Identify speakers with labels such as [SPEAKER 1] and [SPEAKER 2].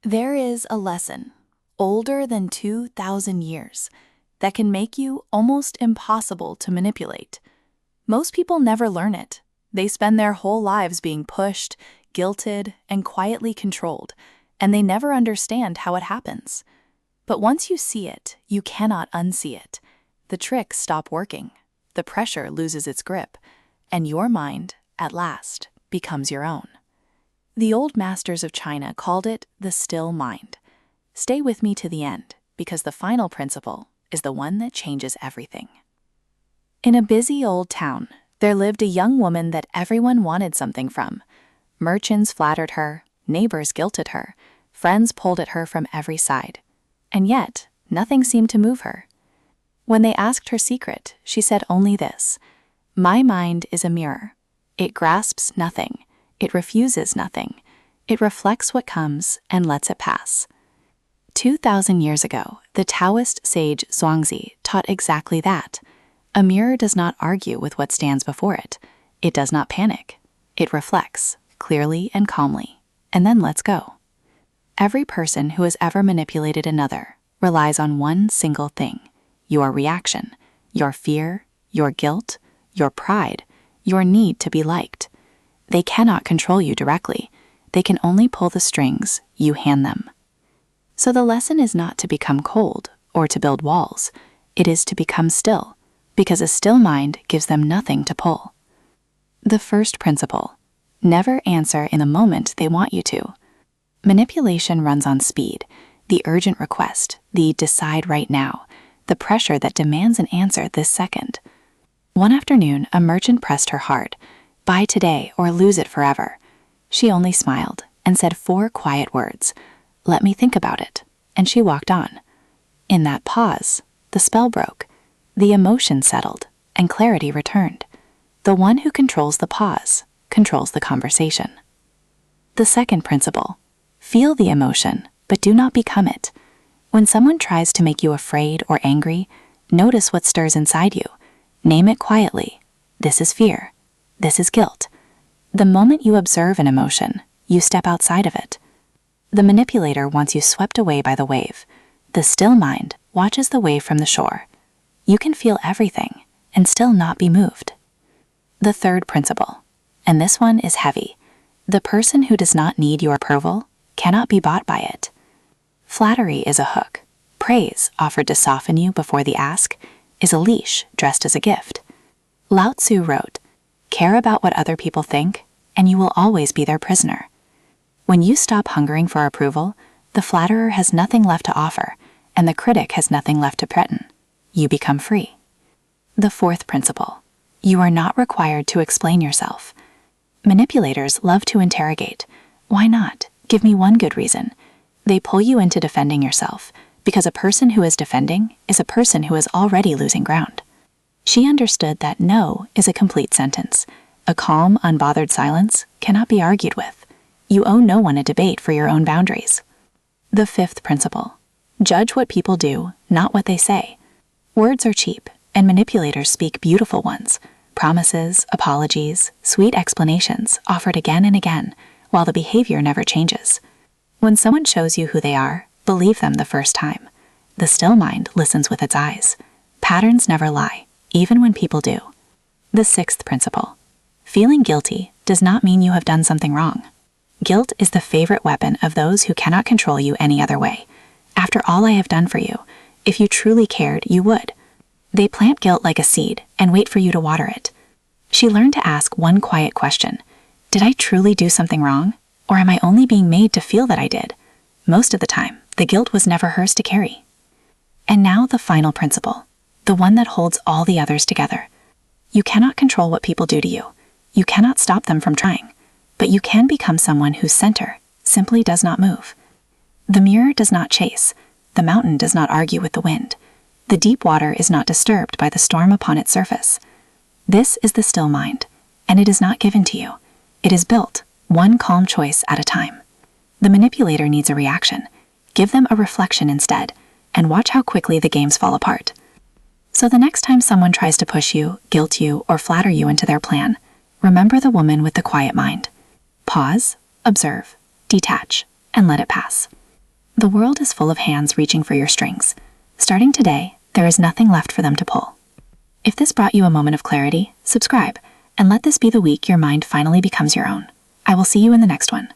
[SPEAKER 1] There is a lesson, older than 2,000 years, that can make you almost impossible to manipulate. Most people never learn it. They spend their whole lives being pushed, guilted, and quietly controlled, and they never understand how it happens. But once you see it, you cannot unsee it. The tricks stop working, the pressure loses its grip, and your mind, at last, becomes your own. The old masters of China called it the still mind. Stay with me to the end, because the final principle is the one that changes everything. In a busy old town, there lived a young woman that everyone wanted something from. Merchants flattered her, neighbors guilted her, friends pulled at her from every side. And yet, nothing seemed to move her. When they asked her secret, she said only this: "My mind is a mirror. It grasps nothing. It refuses nothing. It reflects what comes and lets it pass." 2,000 years ago, the Taoist sage Zhuangzi taught exactly that. A mirror does not argue with what stands before it. It does not panic. It reflects, clearly and calmly, and then lets go. Every person who has ever manipulated another relies on one single thing: your reaction, your fear, your guilt, your pride, your need to be liked. They cannot control you directly. They can only pull the strings you hand them. So the lesson is not to become cold or to build walls. It is to become still, because a still mind gives them nothing to pull. The first principle: never answer in the moment they want you to. Manipulation runs on speed, the urgent request, the decide right now, the pressure that demands an answer this second. One afternoon, a merchant pressed her hard: "Buy today or lose it forever." She only smiled and said 4 quiet words: "Let me think about it," and she walked on. In that pause, the spell broke, the emotion settled, and clarity returned. The one who controls the pause controls the conversation. The second principle: feel the emotion, but do not become it. When someone tries to make you afraid or angry, notice what stirs inside you. Name it quietly. This is fear. This is guilt. The moment you observe an emotion, you step outside of it. The manipulator wants you swept away by the wave. The still mind watches the wave from the shore. You can feel everything and still not be moved. The third principle, and this one is heavy: the person who does not need your approval cannot be bought by it. Flattery is a hook. Praise, offered to soften you before the ask, is a leash dressed as a gift. Lao Tzu wrote, "Care about what other people think, and you will always be their prisoner." When you stop hungering for approval, the flatterer has nothing left to offer, and the critic has nothing left to threaten. You become free. The fourth principle: you are not required to explain yourself. Manipulators love to interrogate. Why not? Give me one good reason. They pull you into defending yourself, because a person who is defending is a person who is already losing ground. She understood that no is a complete sentence. A calm, unbothered silence cannot be argued with. You owe no one a debate for your own boundaries. The fifth principle: judge what people do, not what they say. Words are cheap, and manipulators speak beautiful ones. Promises, apologies, sweet explanations offered again and again, while the behavior never changes. When someone shows you who they are, believe them the first time. The still mind listens with its eyes. Patterns never lie, even when people do. The sixth principle: feeling guilty does not mean you have done something wrong. Guilt is the favorite weapon of those who cannot control you any other way. After all I have done for you, if you truly cared, you would. They plant guilt like a seed and wait for you to water it. She learned to ask one quiet question: did I truly do something wrong? Or am I only being made to feel that I did? Most of the time, the guilt was never hers to carry. And now the final principle, the one that holds all the others together. You cannot control what people do to you. You cannot stop them from trying. But you can become someone whose center simply does not move. The mirror does not chase. The mountain does not argue with the wind. The deep water is not disturbed by the storm upon its surface. This is the still mind, and it is not given to you. It is built, one calm choice at a time. The manipulator needs a reaction. Give them a reflection instead, and watch how quickly the games fall apart. So the next time someone tries to push you, guilt you, or flatter you into their plan, remember the woman with the quiet mind. Pause, observe, detach, and let it pass. The world is full of hands reaching for your strings. Starting today, there is nothing left for them to pull. If this brought you a moment of clarity, subscribe, and let this be the week your mind finally becomes your own. I will see you in the next one.